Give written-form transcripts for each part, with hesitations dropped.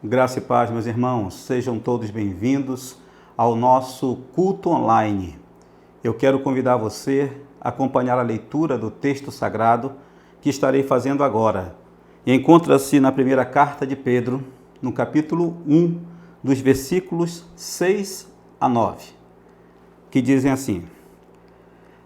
Graça e paz, meus irmãos, sejam todos bem-vindos ao nosso culto online. Eu quero convidar você a acompanhar a leitura do texto sagrado que estarei fazendo agora. Encontra-se na primeira carta de Pedro, no capítulo 1, dos versículos 6 a 9, que dizem assim: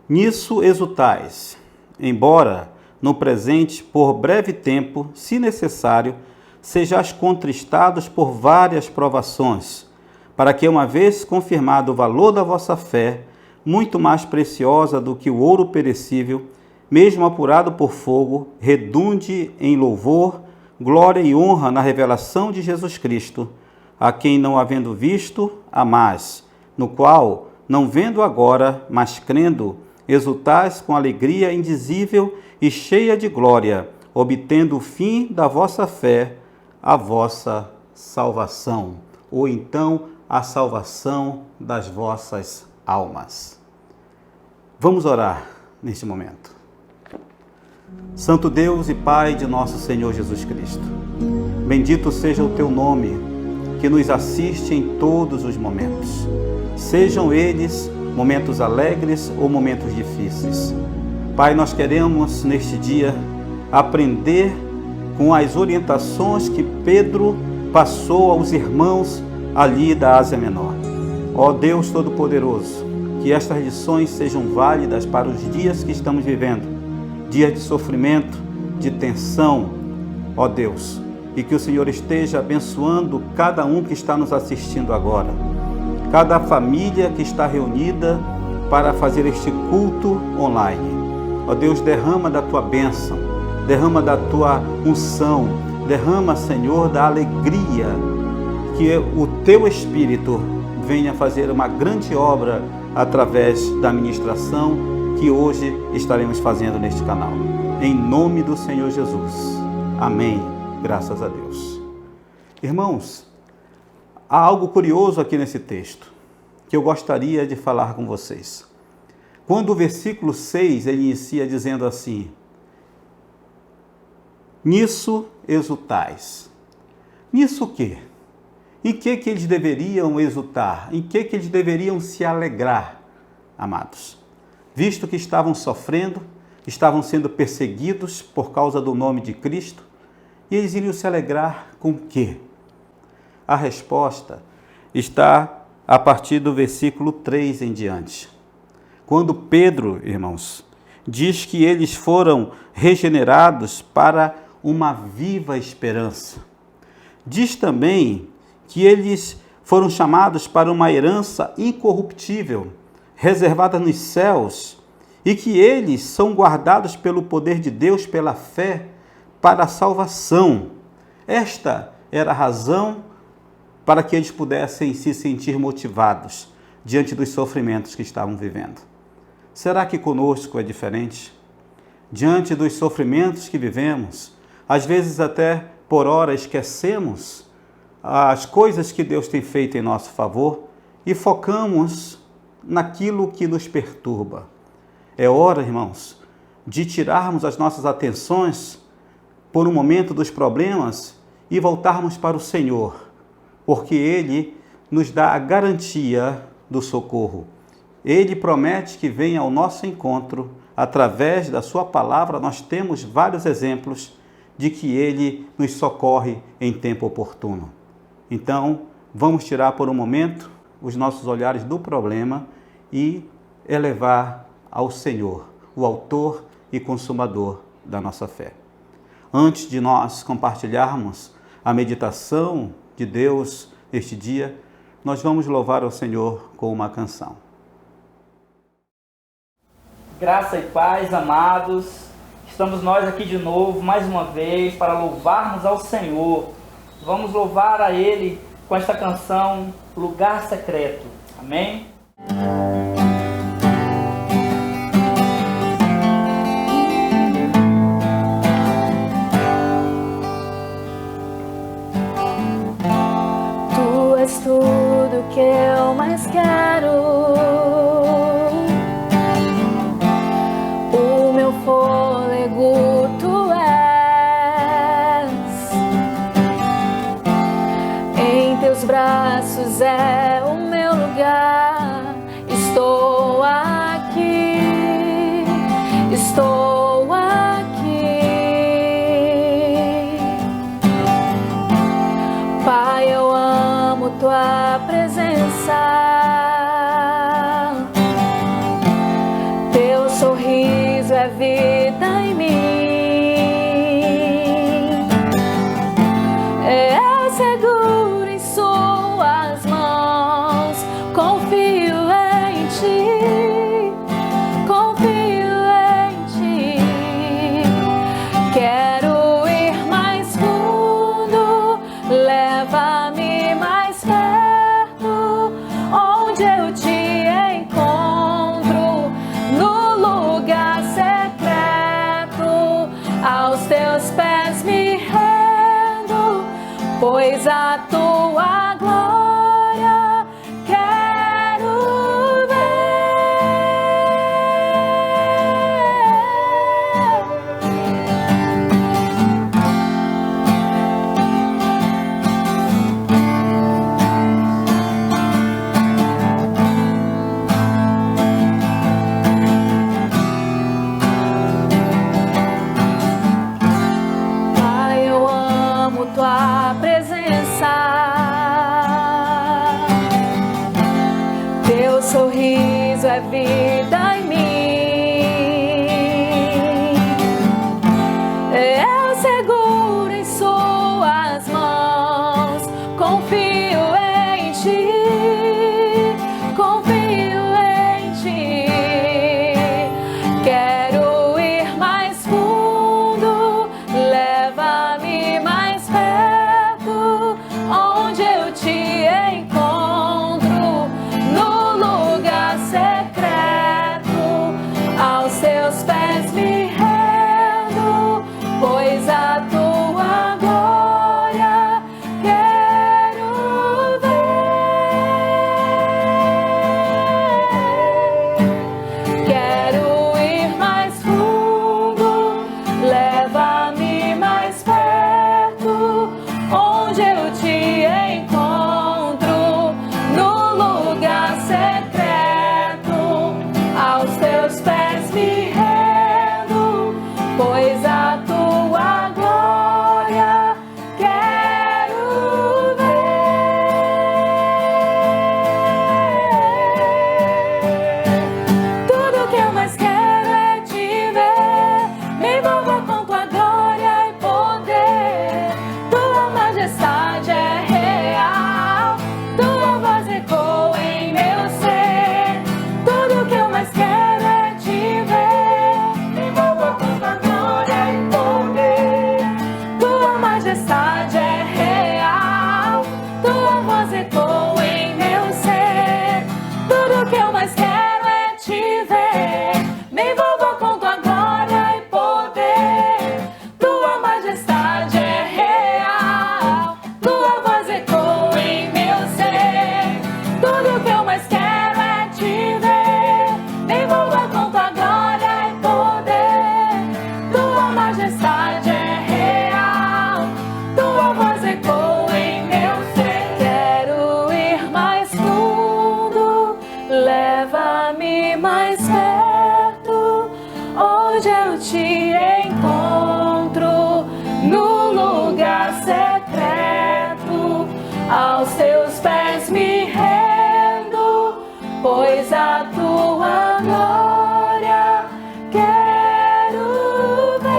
Nisso exultais, embora no presente, por breve tempo, se necessário, sejais contristados por várias provações, para que, uma vez confirmado o valor da vossa fé, muito mais preciosa do que o ouro perecível, mesmo apurado por fogo, redunde em louvor, glória e honra na revelação de Jesus Cristo, a quem, não havendo visto, amais, no qual, não vendo agora, mas crendo, exultais com alegria indizível e cheia de glória, obtendo o fim da vossa fé, a vossa salvação, ou então a salvação das vossas almas. Vamos orar neste momento. Santo Deus e Pai de nosso Senhor Jesus Cristo, bendito seja o teu nome, que nos assiste em todos os momentos, sejam eles momentos alegres ou momentos difíceis. Pai, nós queremos neste dia aprender com as orientações que Pedro passou aos irmãos ali da Ásia Menor. Ó Deus Todo-Poderoso, que estas lições sejam válidas para os dias que estamos vivendo, dias de sofrimento, de tensão, ó Deus, e que o Senhor esteja abençoando cada um que está nos assistindo agora, cada família que está reunida para fazer este culto online. Ó Deus, derrama da tua bênção, derrama da tua unção, derrama, Senhor, da alegria, que o teu Espírito venha fazer uma grande obra através da ministração que hoje estaremos fazendo neste canal. Em nome do Senhor Jesus. Amém. Graças a Deus. Irmãos, há algo curioso aqui nesse texto que eu gostaria de falar com vocês. Quando o versículo 6 ele inicia dizendo assim: Nisso exultais. Nisso o quê? Em que eles deveriam exultar? Em que eles deveriam se alegrar, amados? Visto que estavam sofrendo, estavam sendo perseguidos por causa do nome de Cristo, e eles iriam se alegrar com o quê? A resposta está a partir do versículo 3 em diante. Quando Pedro, irmãos, diz que eles foram regenerados para uma viva esperança. Diz também que eles foram chamados para uma herança incorruptível, reservada nos céus, e que eles são guardados pelo poder de Deus, pela fé, para a salvação. Esta era a razão para que eles pudessem se sentir motivados diante dos sofrimentos que estavam vivendo. Será que conosco é diferente? Diante dos sofrimentos que vivemos, às vezes até por hora esquecemos as coisas que Deus tem feito em nosso favor e focamos naquilo que nos perturba. É hora, irmãos, de tirarmos as nossas atenções por um momento dos problemas e voltarmos para o Senhor, porque Ele nos dá a garantia do socorro. Ele promete que venha ao nosso encontro. Através da sua palavra, nós temos vários exemplos de que Ele nos socorre em tempo oportuno. Então, vamos tirar por um momento os nossos olhares do problema e elevar ao Senhor, o autor e consumador da nossa fé. Antes de nós compartilharmos a meditação de Deus este dia, nós vamos louvar ao Senhor com uma canção. Graça e paz, amados. Estamos nós aqui de novo, mais uma vez, para louvarmos ao Senhor. Vamos louvar a Ele com esta canção, Lugar Secreto. Amém? Tu és tudo que eu mais quero. O meu fôlego tu és. Jesus é o meu lugar. Estou aqui, estou aqui. Pai, eu amo tua presença. Teu sorriso é vida em mim. Eu seguro em suas mãos. Confio em ti, confio em ti. Quero ir mais fundo, leva-me mais perto, onde eu te encontro, no lugar secreto. Aos teus pés me rendo, pois a tua glória quero ver. Pai, eu amo tua presença. Teu sorriso é vida em mim. Eu seguro em suas mãos. Confio em ti, confio em ti. Quero ir mais fundo, leva-me mais perto, onde eu te encontro, no lugar secreto. Aos teus pés me rendo, pois a tua glória quero ver. Quero ir mais fundo, leva-me mais perto, onde eu te encontro, no lugar secreto. Aos teus pés me rendo, pois a tua glória quero ver. Tudo que eu mais quero é te ver. Me envolva com tua glória e poder. Tua majestade é real, tua voz ecoa em meu ser. Tudo que eu mais quero é te ver. Me envolva com tua glória e poder. Tua majestade é real, tua voz ecoa em meu ser. Tudo que eu mais quero é te ver. Me envolva com tua glória e poder. Tua majestade é real, tua voz ecoa em meu ser. Tudo que eu mais quero é te ver. Me envolva com tua glória e poder. Tua majestade é real, tua voz ecoa em meu ser. Quero ir mais fundo, leva-me mais perto, onde eu te encontro, no lugar secreto. Aos teus pés me rendo, pois a tua glória quero ver.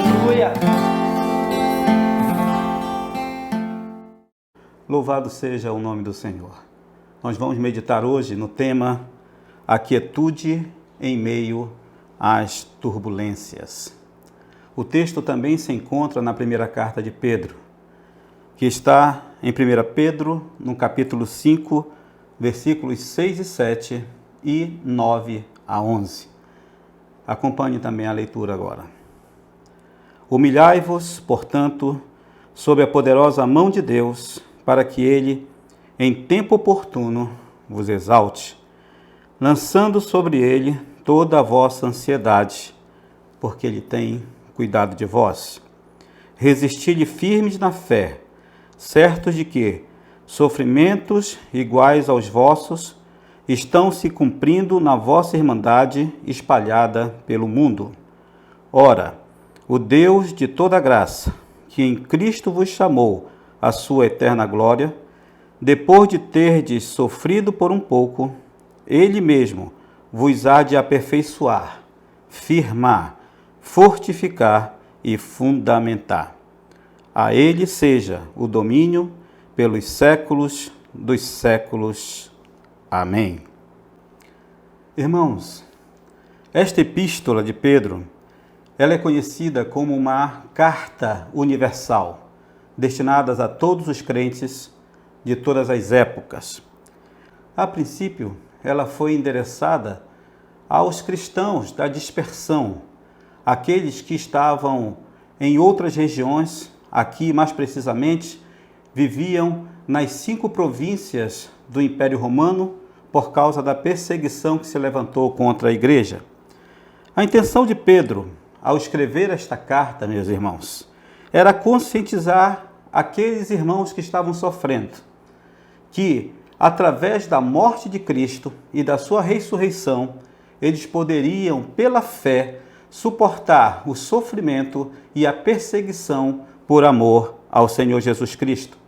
Aleluia. Louvado seja o nome do Senhor. Nós vamos meditar hoje no tema A Quietude em Meio às Turbulências. O texto também se encontra na primeira carta de Pedro, que está em 1 Pedro, no capítulo 5, versículos 6 e 7 e 9 a 11. Acompanhe também a leitura agora. Humilhai-vos, portanto, sob a poderosa mão de Deus, para que Ele, em tempo oportuno, vos exalte, lançando sobre Ele toda a vossa ansiedade, porque Ele tem cuidado de vós. Resisti-lhe firmes na fé, certos de que sofrimentos iguais aos vossos estão se cumprindo na vossa irmandade espalhada pelo mundo. Ora, o Deus de toda graça, que em Cristo vos chamou à sua eterna glória, depois de terdes sofrido por um pouco, Ele mesmo vos há de aperfeiçoar, firmar, fortificar e fundamentar. A Ele seja o domínio pelos séculos dos séculos. Amém. Irmãos, esta epístola de Pedro, ela é conhecida como uma carta universal, destinada a todos os crentes de todas as épocas. A princípio, ela foi endereçada aos cristãos da dispersão, aqueles que estavam em outras regiões, aqui mais precisamente, viviam nas 5 províncias do Império Romano por causa da perseguição que se levantou contra a igreja. A intenção de Pedro, ao escrever esta carta, meus irmãos, era conscientizar aqueles irmãos que estavam sofrendo, que, através da morte de Cristo e da sua ressurreição, eles poderiam, pela fé, suportar o sofrimento e a perseguição por amor ao Senhor Jesus Cristo.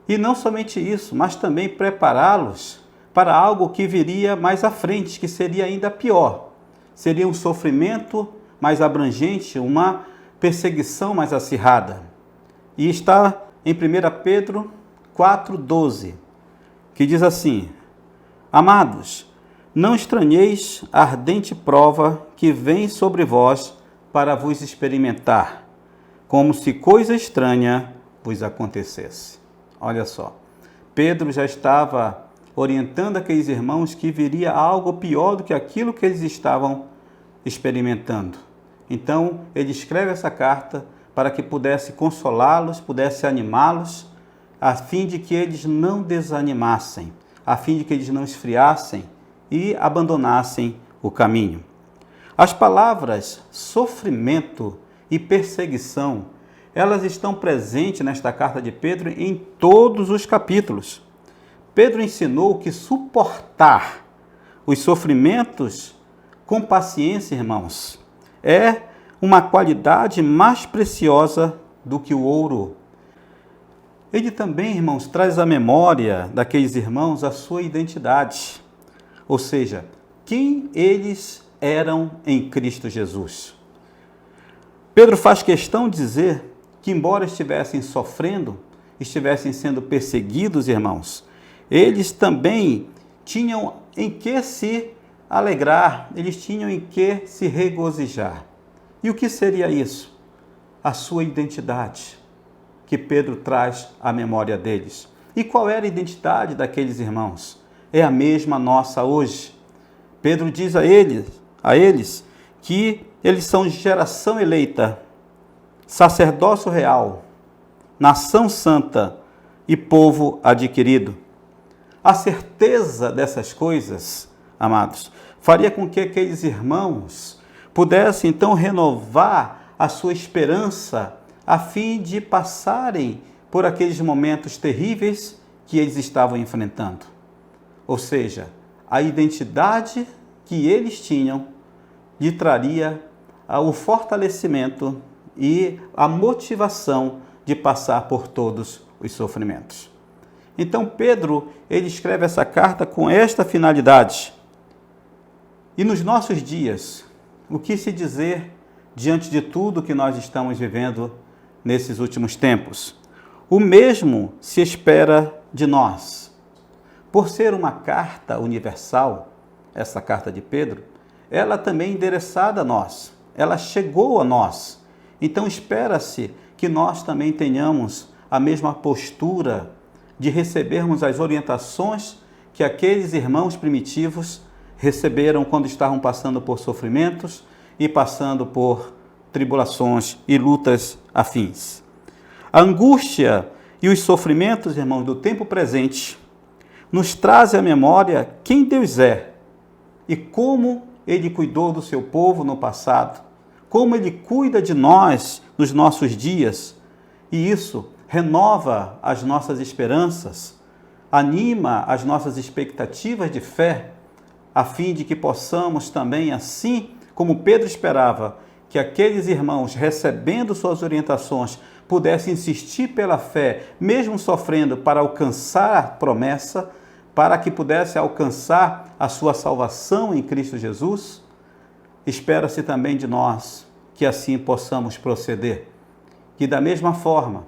E não somente isso, mas também prepará-los para algo que viria mais à frente, que seria ainda pior. Seria um sofrimento mais abrangente, uma perseguição mais acirrada. E está em 1 Pedro 4,12, que diz assim: Amados, não estranheis a ardente prova que vem sobre vós para vos experimentar, como se coisa estranha vos acontecesse. Olha só, Pedro já estava orientando aqueles irmãos que viria algo pior do que aquilo que eles estavam experimentando. Então, ele escreve essa carta para que pudesse consolá-los, pudesse animá-los, a fim de que eles não desanimassem, a fim de que eles não esfriassem e abandonassem o caminho. As palavras sofrimento e perseguição, elas estão presentes nesta carta de Pedro em todos os capítulos. Pedro ensinou que suportar os sofrimentos com paciência, irmãos, é uma qualidade mais preciosa do que o ouro. Ele também, irmãos, traz à memória daqueles irmãos a sua identidade, ou seja, quem eles eram em Cristo Jesus. Pedro faz questão de dizer que, embora estivessem sofrendo, estivessem sendo perseguidos, irmãos, eles também tinham em que se alegrar, eles tinham em que se regozijar. E o que seria isso? A sua identidade, que Pedro traz à memória deles. E qual era a identidade daqueles irmãos? É a mesma nossa hoje. Pedro diz a eles que eles são geração eleita, sacerdócio real, nação santa e povo adquirido. A certeza dessas coisas, amados, faria com que aqueles irmãos pudessem então renovar a sua esperança a fim de passarem por aqueles momentos terríveis que eles estavam enfrentando. Ou seja, a identidade que eles tinham lhe traria o fortalecimento e a motivação de passar por todos os sofrimentos. Então Pedro, ele escreve essa carta com esta finalidade. E nos nossos dias, o que se dizer diante de tudo que nós estamos vivendo nesses últimos tempos? O mesmo se espera de nós. Por ser uma carta universal, essa carta de Pedro, ela também é endereçada a nós, ela chegou a nós. Então espera-se que nós também tenhamos a mesma postura de recebermos as orientações que aqueles irmãos primitivos receberam quando estavam passando por sofrimentos e passando por tribulações e lutas afins. A angústia e os sofrimentos, irmãos, do tempo presente nos trazem à memória quem Deus é e como Ele cuidou do seu povo no passado, como Ele cuida de nós nos nossos dias. E isso renova as nossas esperanças, anima as nossas expectativas de fé, a fim de que possamos também, assim como Pedro esperava, que aqueles irmãos, recebendo suas orientações, pudessem insistir pela fé, mesmo sofrendo, para alcançar a promessa, para que pudesse alcançar a sua salvação em Cristo Jesus. Espera-se também de nós que assim possamos proceder, que da mesma forma,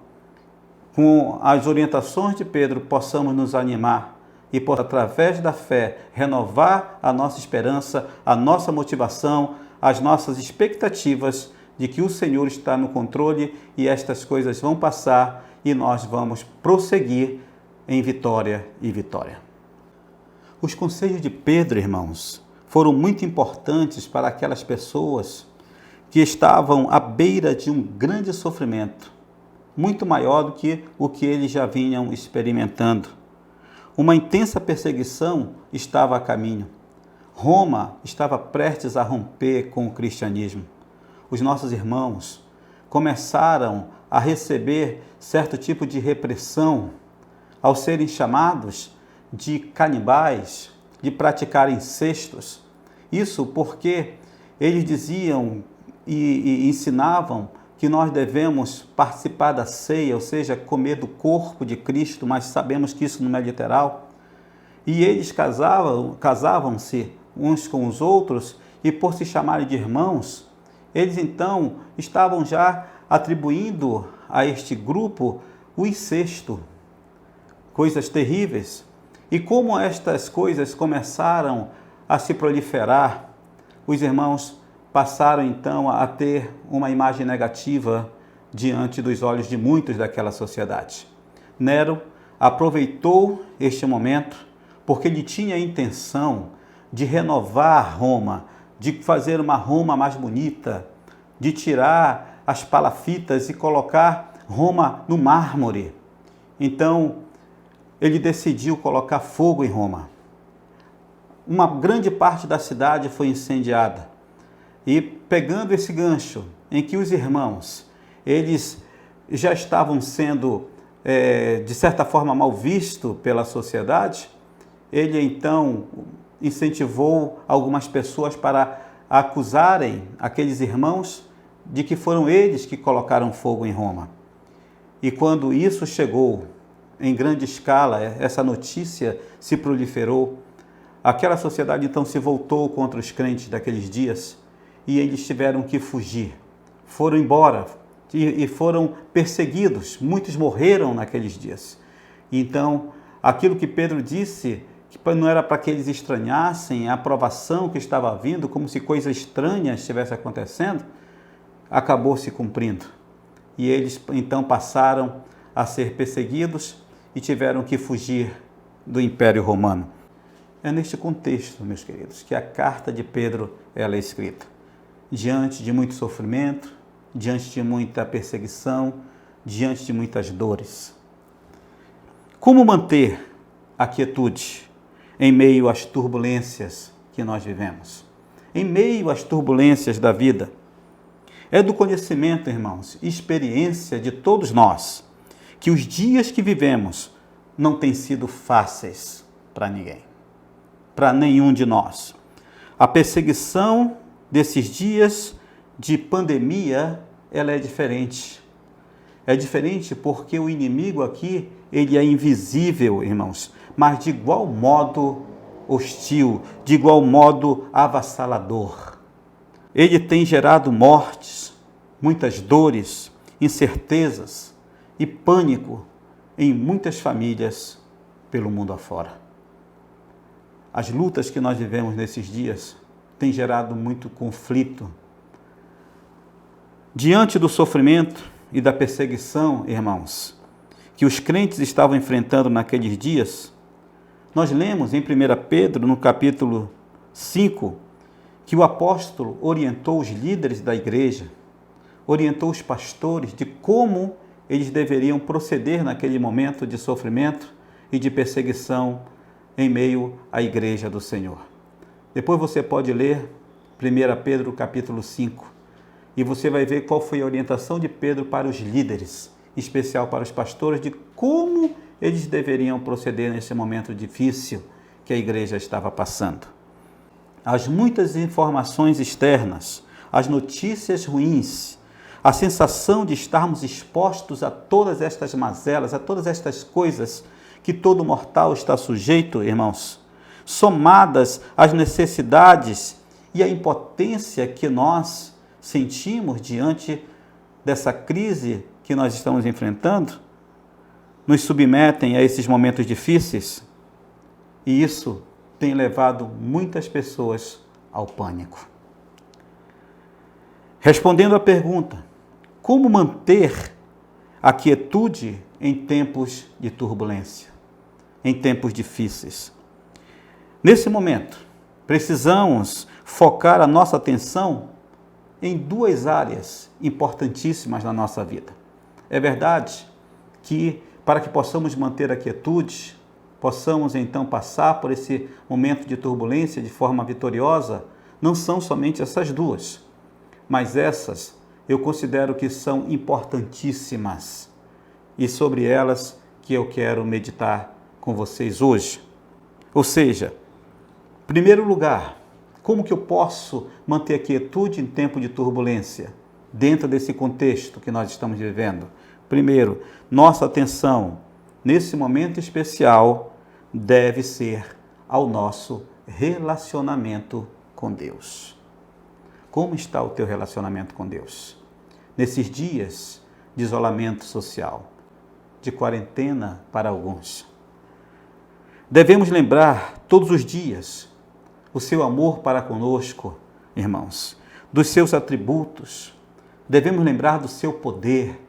com as orientações de Pedro, possamos nos animar e, através da fé, renovar a nossa esperança, a nossa motivação, as nossas expectativas de que o Senhor está no controle e estas coisas vão passar e nós vamos prosseguir em vitória e vitória. Os conselhos de Pedro, irmãos, foram muito importantes para aquelas pessoas que estavam à beira de um grande sofrimento, muito maior do que o que eles já vinham experimentando. Uma intensa perseguição estava a caminho. Roma estava prestes a romper com o cristianismo. Os nossos irmãos começaram a receber certo tipo de repressão ao serem chamados de canibais, de praticar incestos. Isso porque eles diziam e ensinavam que nós devemos participar da ceia, ou seja, comer do corpo de Cristo, mas sabemos que isso não é literal. E eles casavam-se uns com os outros, e por se chamarem de irmãos, eles então estavam já atribuindo a este grupo o incesto, coisas terríveis. E como estas coisas começaram a se proliferar, os irmãos passaram então a ter uma imagem negativa diante dos olhos de muitos daquela sociedade. Nero aproveitou este momento porque ele tinha a intenção de renovar Roma, de fazer uma Roma mais bonita, de tirar as palafitas e colocar Roma no mármore. Então, ele decidiu colocar fogo em Roma. Uma grande parte da cidade foi incendiada. E pegando esse gancho em que os irmãos, eles já estavam sendo, de certa forma, mal vistos pela sociedade, ele então incentivou algumas pessoas para acusarem aqueles irmãos de que foram eles que colocaram fogo em Roma. E quando isso chegou em grande escala, essa notícia se proliferou, aquela sociedade então se voltou contra os crentes daqueles dias e eles tiveram que fugir. Foram embora e foram perseguidos. Muitos morreram naqueles dias. Então, aquilo que Pedro disse, que não era para que eles estranhassem a aprovação que estava vindo, como se coisa estranha estivesse acontecendo, acabou se cumprindo. E eles então passaram a ser perseguidos e tiveram que fugir do Império Romano. É neste contexto, meus queridos, que a carta de Pedro ela é escrita. Diante de muito sofrimento, diante de muita perseguição, diante de muitas dores. Como manter a quietude em meio às turbulências que nós vivemos? Em meio às turbulências da vida. É do conhecimento, irmãos, experiência de todos nós, que os dias que vivemos não têm sido fáceis para ninguém, para nenhum de nós. A perseguição desses dias de pandemia, ela é diferente. É diferente porque o inimigo aqui, ele é invisível, irmãos, mas de igual modo hostil, de igual modo avassalador. Ele tem gerado mortes, muitas dores, incertezas e pânico em muitas famílias pelo mundo afora. As lutas que nós vivemos nesses dias têm gerado muito conflito. Diante do sofrimento e da perseguição, irmãos, que os crentes estavam enfrentando naqueles dias, nós lemos em 1 Pedro, no capítulo 5, que o apóstolo orientou os líderes da igreja, orientou os pastores de como eles deveriam proceder naquele momento de sofrimento e de perseguição em meio à igreja do Senhor. Depois você pode ler 1 Pedro capítulo 5, E você vai ver qual foi a orientação de Pedro para os líderes, em especial para os pastores, de como eles deveriam proceder nesse momento difícil que a igreja estava passando. As muitas informações externas, as notícias ruins, a sensação de estarmos expostos a todas estas mazelas, a todas estas coisas que todo mortal está sujeito, irmãos, somadas às necessidades e à impotência que nós sentimos diante dessa crise que nós estamos enfrentando, nos submetem a esses momentos difíceis, e isso tem levado muitas pessoas ao pânico. Respondendo à pergunta, como manter a quietude em tempos de turbulência, em tempos difíceis? Nesse momento, precisamos focar a nossa atenção em duas áreas importantíssimas na nossa vida. É verdade que, para que possamos manter a quietude, possamos então passar por esse momento de turbulência de forma vitoriosa, não são somente essas duas, mas essas eu considero que são importantíssimas e sobre elas que eu quero meditar com vocês hoje. Ou seja, em primeiro lugar, como que eu posso manter a quietude em tempo de turbulência, dentro desse contexto que nós estamos vivendo? Primeiro, nossa atenção, nesse momento especial, deve ser ao nosso relacionamento com Deus. Como está o teu relacionamento com Deus? Nesses dias de isolamento social, de quarentena para alguns. Devemos lembrar todos os dias o seu amor para conosco, irmãos, dos seus atributos. Devemos lembrar do seu poder,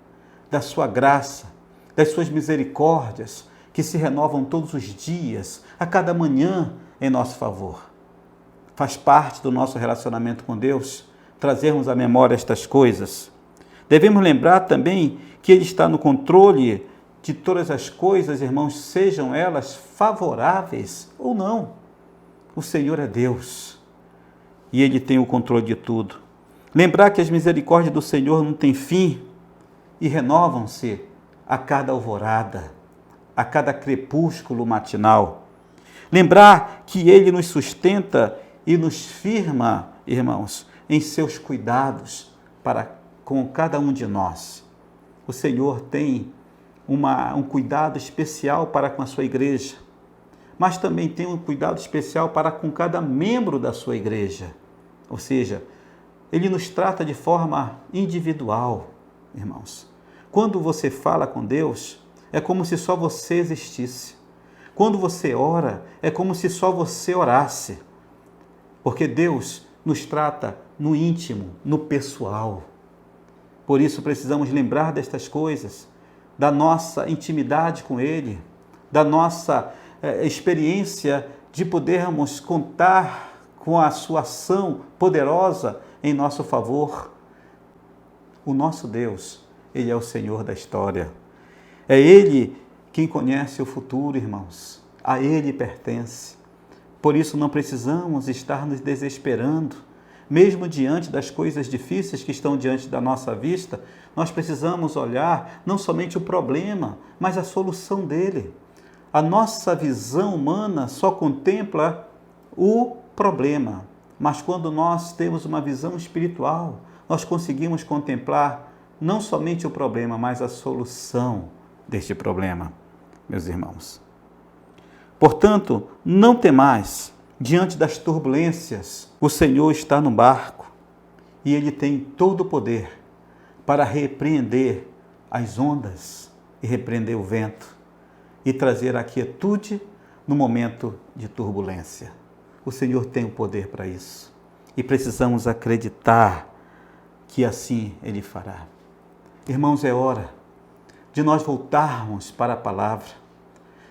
da sua graça, das suas misericórdias, que se renovam todos os dias, a cada manhã, em nosso favor. Faz parte do nosso relacionamento com Deus trazermos à memória estas coisas. Devemos lembrar também que Ele está no controle de todas as coisas, irmãos, sejam elas favoráveis ou não. O Senhor é Deus e Ele tem o controle de tudo. Lembrar que as misericórdias do Senhor não têm fim e renovam-se a cada alvorada, a cada crepúsculo matinal. Lembrar que Ele nos sustenta e nos firma, irmãos, em seus cuidados para com cada um de nós. O Senhor tem um cuidado especial para com a sua igreja, mas também tem um cuidado especial para com cada membro da sua igreja. Ou seja, Ele nos trata de forma individual, irmãos. Quando você fala com Deus, é como se só você existisse. Quando você ora, é como se só você orasse. Porque Deus nos trata no íntimo, no pessoal. Por isso precisamos lembrar destas coisas, da nossa intimidade com Ele, da nossa experiência de podermos contar com a sua ação poderosa em nosso favor. O nosso Deus, Ele é o Senhor da história. É Ele quem conhece o futuro, irmãos. A Ele pertence. Por isso não precisamos estar nos desesperando. Mesmo diante das coisas difíceis que estão diante da nossa vista, nós precisamos olhar não somente o problema, mas a solução dele. A nossa visão humana só contempla o problema, mas quando nós temos uma visão espiritual, nós conseguimos contemplar não somente o problema, mas a solução deste problema, meus irmãos. Portanto, não temais. Diante das turbulências, o Senhor está no barco e Ele tem todo o poder para repreender as ondas e repreender o vento e trazer a quietude no momento de turbulência. O Senhor tem o poder para isso e precisamos acreditar que assim Ele fará. Irmãos, é hora de nós voltarmos para a palavra.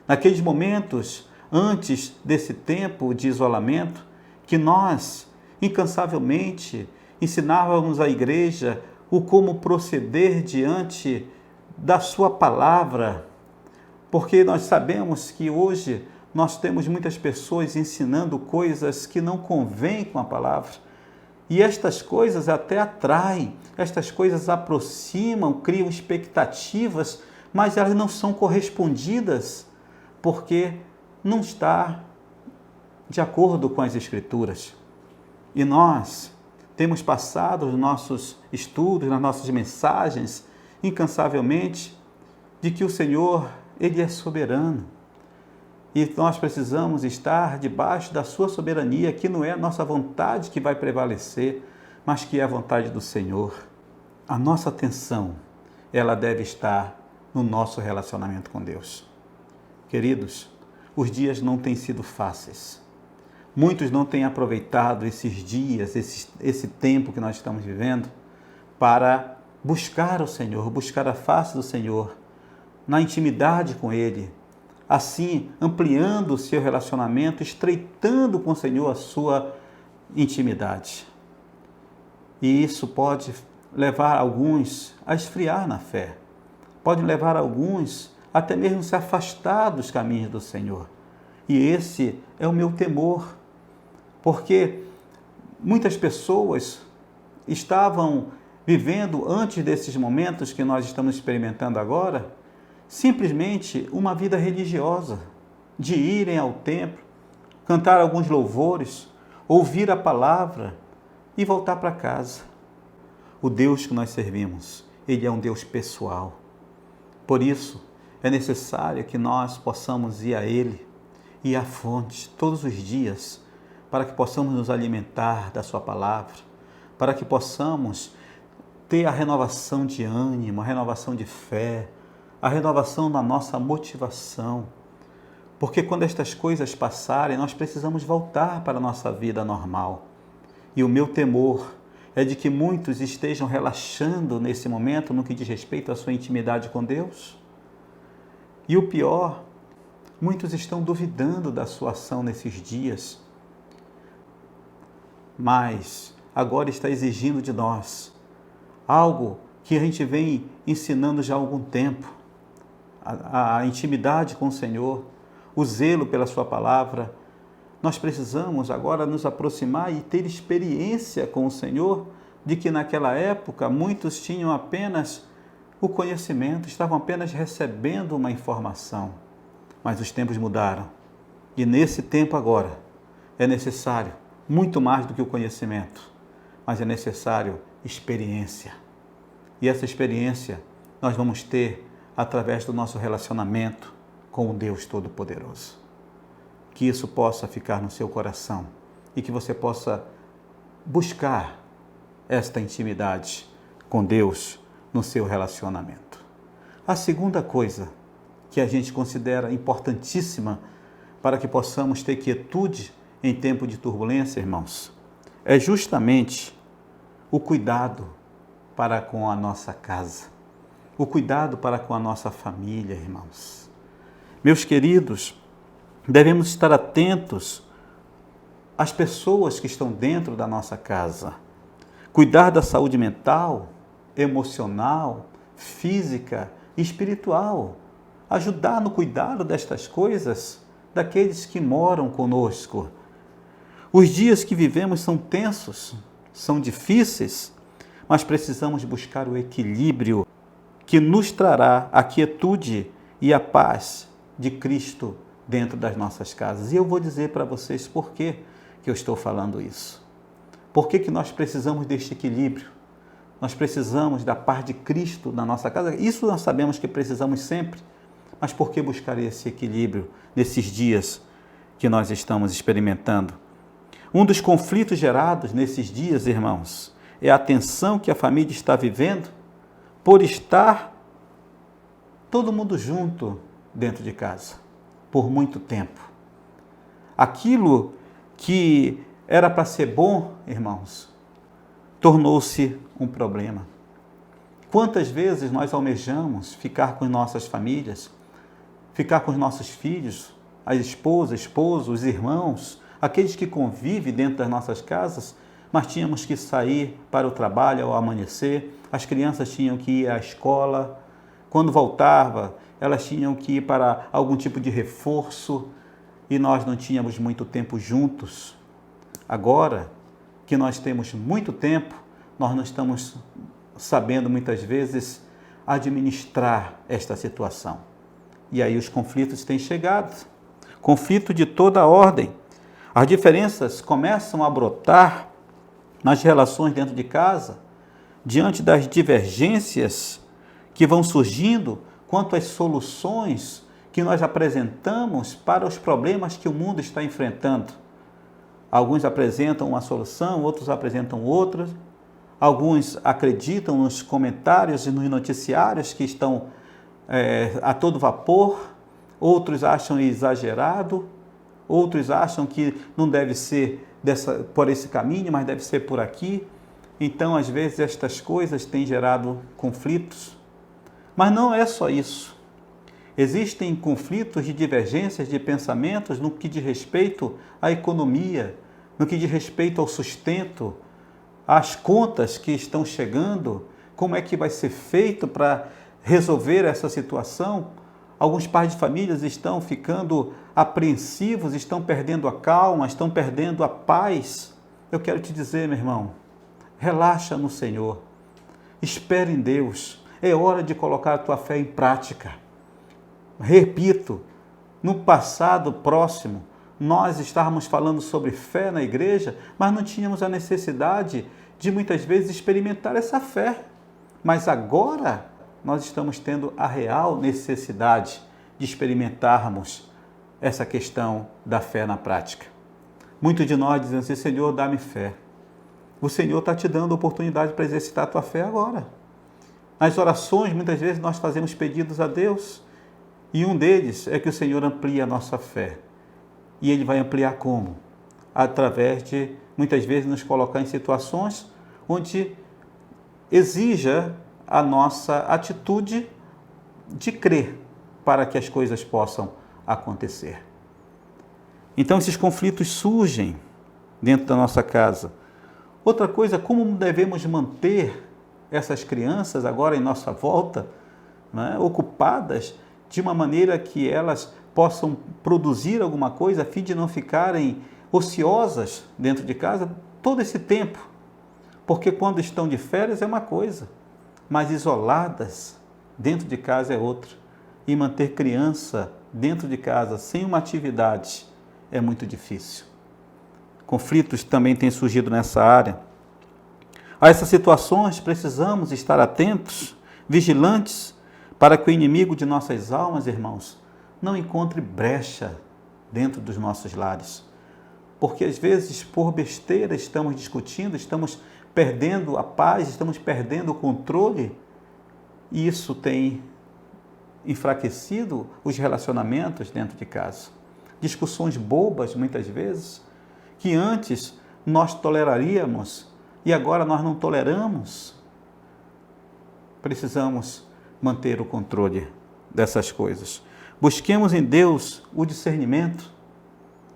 Naqueles momentos antes desse tempo de isolamento, que nós, incansavelmente, ensinávamos à igreja o como proceder diante da sua palavra, porque nós sabemos que hoje nós temos muitas pessoas ensinando coisas que não convêm com a palavra, E estas coisas até atraem, estas coisas aproximam, criam expectativas, mas elas não são correspondidas, porque não está de acordo com as Escrituras. E nós temos passado os nossos estudos, nas nossas mensagens, incansavelmente, de que o Senhor, Ele é soberano. E nós precisamos estar debaixo da sua soberania, que não é a nossa vontade que vai prevalecer, mas que é a vontade do Senhor. A nossa atenção, ela deve estar no nosso relacionamento com Deus. Queridos, os dias não têm sido fáceis. Muitos não têm aproveitado esses dias, esse tempo que nós estamos vivendo, para buscar o Senhor, buscar a face do Senhor, na intimidade com Ele, assim ampliando o seu relacionamento, estreitando com o Senhor a sua intimidade. E isso pode levar alguns a esfriar na fé, pode levar alguns até mesmo a se afastar dos caminhos do Senhor. E esse é o meu temor, porque muitas pessoas estavam vivendo antes desses momentos que nós estamos experimentando agora, simplesmente uma vida religiosa, de irem ao templo, cantar alguns louvores, ouvir a palavra e voltar para casa. O Deus que nós servimos, Ele é um Deus pessoal. Por isso, é necessário que nós possamos ir a Ele, ir à fonte, todos os dias, para que possamos nos alimentar da Sua palavra, para que possamos ter a renovação de ânimo, a renovação de fé, a renovação da nossa motivação. Porque quando estas coisas passarem, nós precisamos voltar para a nossa vida normal. E o meu temor é de que muitos estejam relaxando nesse momento no que diz respeito à sua intimidade com Deus. E o pior, muitos estão duvidando da sua ação nesses dias. Mas agora está exigindo de nós algo que a gente vem ensinando já há algum tempo. A intimidade com o Senhor, o zelo pela sua palavra. Nós precisamos agora nos aproximar e ter experiência com o Senhor, de que naquela época muitos tinham apenas o conhecimento, estavam apenas recebendo uma informação. Mas os tempos mudaram. E nesse tempo agora é necessário muito mais do que o conhecimento, mas é necessário experiência. E essa experiência nós vamos ter através do nosso relacionamento com o Deus Todo-Poderoso. Que isso possa ficar no seu coração e que você possa buscar esta intimidade com Deus no seu relacionamento. A segunda coisa que a gente considera importantíssima para que possamos ter quietude em tempo de turbulência, irmãos, é justamente o cuidado para com a nossa casa. O cuidado para com a nossa família, irmãos. Meus queridos, devemos estar atentos às pessoas que estão dentro da nossa casa. Cuidar da saúde mental, emocional, física e espiritual. Ajudar no cuidado destas coisas daqueles que moram conosco. Os dias que vivemos são tensos, são difíceis, mas precisamos buscar o equilíbrio que nos trará a quietude e a paz de Cristo dentro das nossas casas. E eu vou dizer para vocês por que eu estou falando isso. Por que nós precisamos deste equilíbrio? Nós precisamos da paz de Cristo na nossa casa. Isso nós sabemos que precisamos sempre. Mas por que buscar esse equilíbrio nesses dias que nós estamos experimentando? Um dos conflitos gerados nesses dias, irmãos, é a tensão que a família está vivendo por estar todo mundo junto dentro de casa, por muito tempo. Aquilo que era para ser bom, irmãos, tornou-se um problema. Quantas vezes nós almejamos ficar com nossas famílias, ficar com os nossos filhos, a esposa, esposo, os irmãos, aqueles que convivem dentro das nossas casas, mas tínhamos que sair para o trabalho ao amanhecer, as crianças tinham que ir à escola, quando voltava, elas tinham que ir para algum tipo de reforço e nós não tínhamos muito tempo juntos. Agora que nós temos muito tempo, nós não estamos sabendo muitas vezes administrar esta situação. E aí os conflitos têm chegado, conflito de toda a ordem. As diferenças começam a brotar nas relações dentro de casa, diante das divergências que vão surgindo quanto às soluções que nós apresentamos para os problemas que o mundo está enfrentando. Alguns apresentam uma solução, outros apresentam outra. Alguns acreditam nos comentários e nos noticiários que estão a todo vapor. Outros acham exagerado. Outros acham que não deve ser por esse caminho, mas deve ser por aqui. Então, às vezes, estas coisas têm gerado conflitos. Mas não é só isso. Existem conflitos de divergências de pensamentos no que diz respeito à economia, no que diz respeito ao sustento, às contas que estão chegando, como é que vai ser feito para resolver essa situação. Alguns pais de famílias estão ficando apreensivos, estão perdendo a calma, estão perdendo a paz. Eu quero te dizer, meu irmão, relaxa no Senhor, espere em Deus, é hora de colocar a tua fé em prática. Repito, no passado próximo, nós estávamos falando sobre fé na igreja, mas não tínhamos a necessidade de muitas vezes experimentar essa fé. Mas agora nós estamos tendo a real necessidade de experimentarmos essa questão da fé na prática. Muitos de nós dizem assim: Senhor, dá-me fé. O Senhor está te dando a oportunidade para exercitar a tua fé agora. Nas orações, muitas vezes nós fazemos pedidos a Deus, e um deles é que o Senhor amplie a nossa fé. E Ele vai ampliar como? Através de, muitas vezes, nos colocar em situações onde exija a nossa atitude de crer para que as coisas possam acontecer. Então, esses conflitos surgem dentro da nossa casa. Outra coisa, como devemos manter essas crianças agora em nossa volta, né, ocupadas de uma maneira que elas possam produzir alguma coisa a fim de não ficarem ociosas dentro de casa todo esse tempo. Porque quando estão de férias é uma coisa, mas isoladas dentro de casa é outra. E manter criança dentro de casa sem uma atividade é muito difícil. Conflitos também têm surgido nessa área. A essas situações precisamos estar atentos, vigilantes, para que o inimigo de nossas almas, irmãos, não encontre brecha dentro dos nossos lares. Porque às vezes, por besteira, estamos discutindo, estamos perdendo a paz, estamos perdendo o controle, e isso tem enfraquecido os relacionamentos dentro de casa. Discussões bobas, muitas vezes, que antes nós toleraríamos e agora nós não toleramos. Precisamos manter o controle dessas coisas. Busquemos em Deus o discernimento.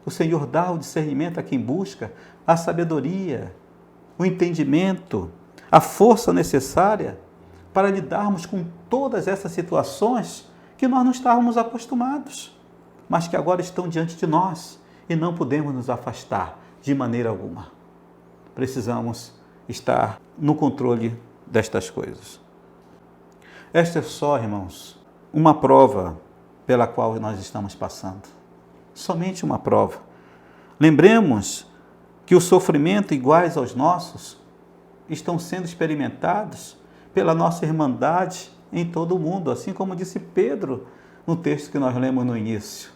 O Senhor dá o discernimento a quem busca, a sabedoria, o entendimento, a força necessária para lidarmos com todas essas situações que nós não estávamos acostumados, mas que agora estão diante de nós e não podemos nos afastar de maneira alguma. Precisamos estar no controle destas coisas. Esta é só, irmãos, uma prova pela qual nós estamos passando. Somente uma prova. Lembremos que o sofrimento iguais aos nossos estão sendo experimentados pela nossa irmandade em todo o mundo, assim como disse Pedro no texto que nós lemos no início.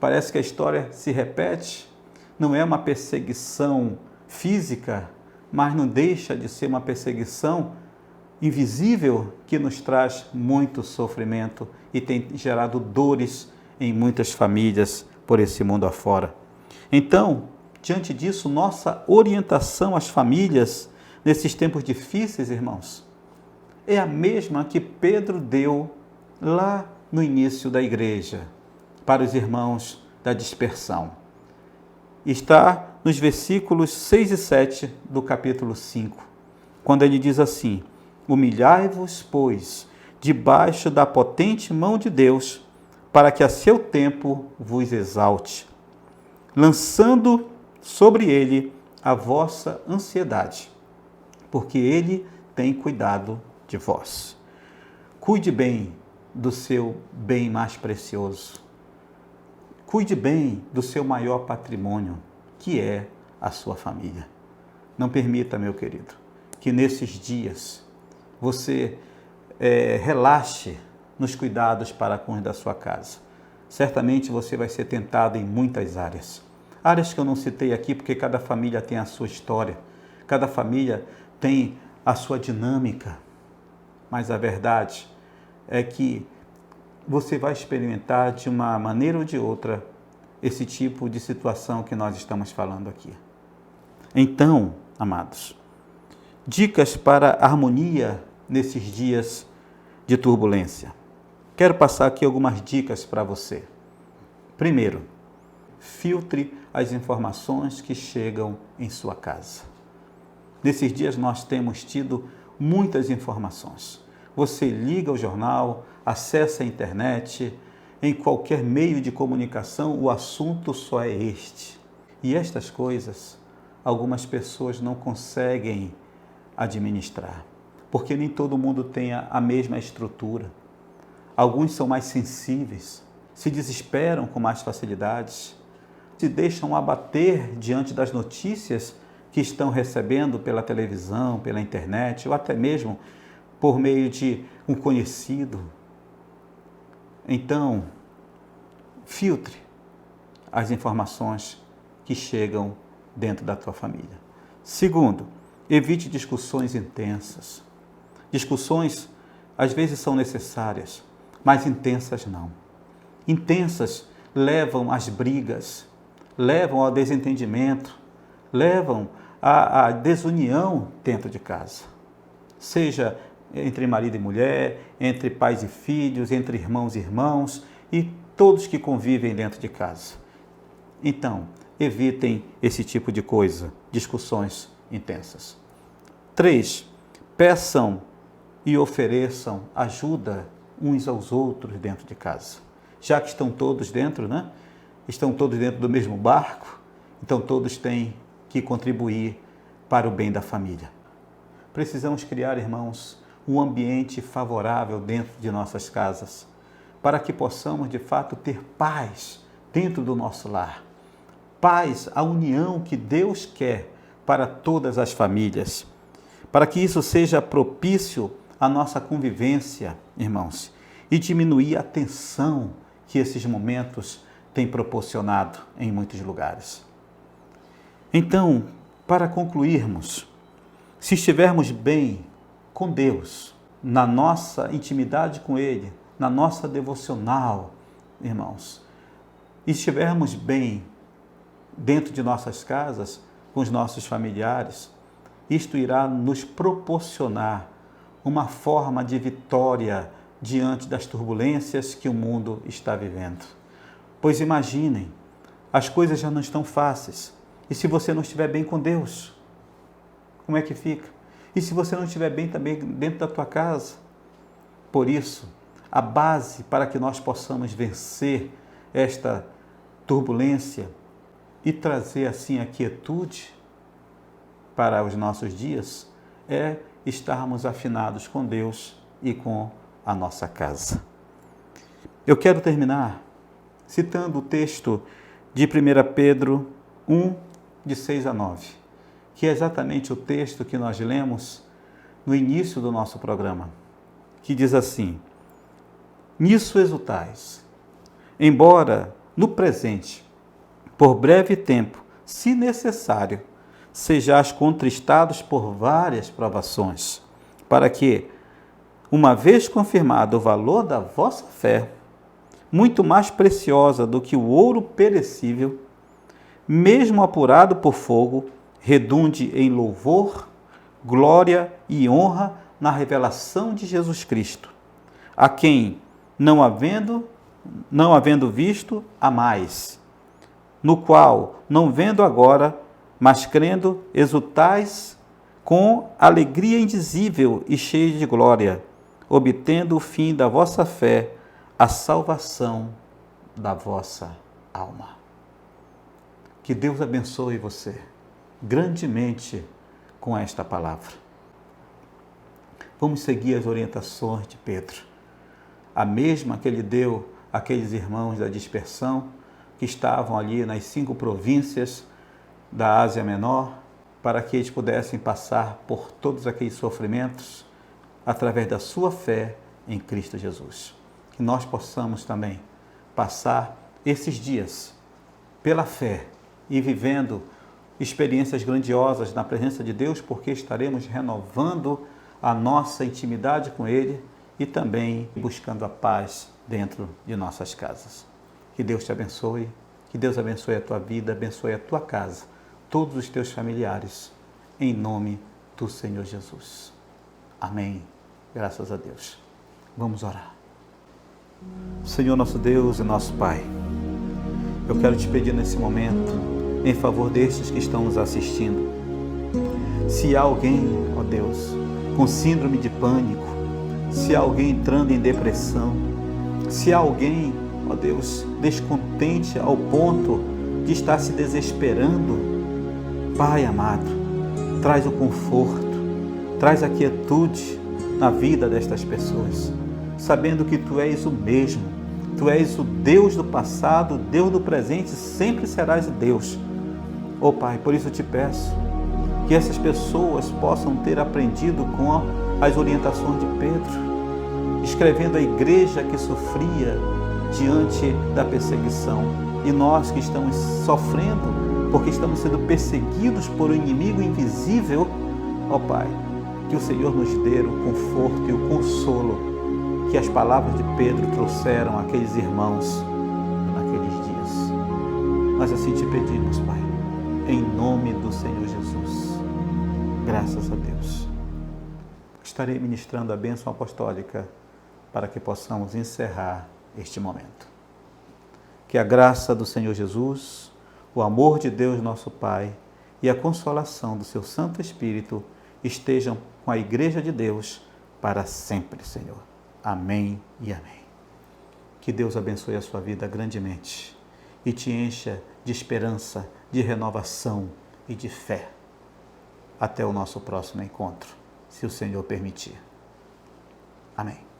Parece que a história se repete, não é uma perseguição física, mas não deixa de ser uma perseguição invisível que nos traz muito sofrimento e tem gerado dores em muitas famílias por esse mundo afora. Então, diante disso, nossa orientação às famílias nesses tempos difíceis, irmãos, é a mesma que Pedro deu lá no início da igreja, para os irmãos da dispersão. Está nos versículos 6 e 7 do capítulo 5, quando ele diz assim: humilhai-vos, pois, debaixo da potente mão de Deus, para que a seu tempo vos exalte, lançando sobre ele a vossa ansiedade, porque Ele tem cuidado de vós. Cuide bem do seu bem mais precioso. Cuide bem do seu maior patrimônio, que é a sua família. Não permita, meu querido, que nesses dias você relaxe nos cuidados para com os da sua casa. Certamente você vai ser tentado em muitas áreas. Áreas que eu não citei aqui, porque cada família tem a sua história, cada família tem a sua dinâmica. Mas a verdade é que você vai experimentar de uma maneira ou de outra esse tipo de situação que nós estamos falando aqui. Então, amados, dicas para harmonia nesses dias de turbulência. Quero passar aqui algumas dicas para você. Primeiro, filtre as informações que chegam em sua casa. Nesses dias nós temos tido muitas informações. Você liga o jornal, acessa a internet, em qualquer meio de comunicação, o assunto só é este. E estas coisas, algumas pessoas não conseguem administrar, porque nem todo mundo tem a mesma estrutura. Alguns são mais sensíveis, se desesperam com mais facilidades, se deixam abater diante das notícias que estão recebendo pela televisão, pela internet, ou até mesmo por meio de um conhecido. Então, filtre as informações que chegam dentro da tua família. Segundo, evite discussões intensas. Discussões, às vezes, são necessárias, mas intensas não. Intensas levam às brigas, levam ao desentendimento, levam à desunião dentro de casa. Seja entre marido e mulher, entre pais e filhos, entre irmãos e irmãos e todos que convivem dentro de casa. Então, evitem esse tipo de coisa, discussões intensas. 3. Peçam e ofereçam ajuda uns aos outros dentro de casa. Já que estão todos dentro, né? Estão todos dentro do mesmo barco, então todos têm que contribuir para o bem da família. Precisamos criar, irmãos, um ambiente favorável dentro de nossas casas, para que possamos, de fato, ter paz dentro do nosso lar. Paz, a união que Deus quer para todas as famílias. Para que isso seja propício à nossa convivência, irmãos, e diminuir a tensão que esses momentos têm proporcionado em muitos lugares. Então, para concluirmos, se estivermos bem com Deus, na nossa intimidade com Ele, na nossa devocional, irmãos, e estivermos bem dentro de nossas casas, com os nossos familiares, isto irá nos proporcionar uma forma de vitória diante das turbulências que o mundo está vivendo. Pois imaginem, as coisas já não estão fáceis. E se você não estiver bem com Deus, como é que fica? E se você não estiver bem também dentro da tua casa? Por isso, a base para que nós possamos vencer esta turbulência e trazer assim a quietude para os nossos dias é estarmos afinados com Deus e com a nossa casa. Eu quero terminar citando o texto de 1 Pedro 1, de 6 a 9, que é exatamente o texto que nós lemos no início do nosso programa, que diz assim: nisso exultais, embora no presente, por breve tempo, se necessário, sejais contristados por várias provações, para que, uma vez confirmado o valor da vossa fé, muito mais preciosa do que o ouro perecível, mesmo apurado por fogo, redunde em louvor, glória e honra na revelação de Jesus Cristo, a quem, não havendo visto, amais, no qual, não vendo agora, mas crendo, exultais com alegria indizível e cheia de glória, obtendo o fim da vossa fé, a salvação da vossa alma. Que Deus abençoe você grandemente com esta palavra. Vamos seguir as orientações de Pedro, a mesma que ele deu àqueles irmãos da dispersão que estavam ali nas 5 províncias da Ásia Menor, para que eles pudessem passar por todos aqueles sofrimentos através da sua fé em Cristo Jesus. Que nós possamos também passar esses dias pela fé e vivendo experiências grandiosas na presença de Deus, porque estaremos renovando a nossa intimidade com Ele e também buscando a paz dentro de nossas casas. Que Deus te abençoe, que Deus abençoe a tua vida, abençoe a tua casa, todos os teus familiares, em nome do Senhor Jesus. Amém. Graças a Deus. Vamos orar. Senhor nosso Deus e nosso Pai, eu quero te pedir nesse momento, em favor destes que estão nos assistindo, se há alguém, ó Deus, com síndrome de pânico, se há alguém entrando em depressão, se há alguém, ó Deus, descontente ao ponto de estar se desesperando, Pai amado, traz o conforto, traz a quietude na vida destas pessoas, sabendo que Tu és o mesmo, Tu és o Deus do passado, o Deus do presente, sempre serás o Deus. Ó Pai, por isso eu te peço que essas pessoas possam ter aprendido com as orientações de Pedro, escrevendo a igreja que sofria diante da perseguição, e nós que estamos sofrendo porque estamos sendo perseguidos por um inimigo invisível, ó Pai, que o Senhor nos dê o conforto e o consolo que as palavras de Pedro trouxeram àqueles irmãos naqueles dias. Nós assim te pedimos, Pai, em nome do Senhor Jesus. Graças a Deus. Estarei ministrando a bênção apostólica para que possamos encerrar este momento. Que a graça do Senhor Jesus, o amor de Deus nosso Pai e a consolação do seu Santo Espírito estejam com a Igreja de Deus para sempre, Senhor. Amém e amém. Que Deus abençoe a sua vida grandemente e te encha de esperança, de renovação e de fé. Até o nosso próximo encontro, se o Senhor permitir. Amém.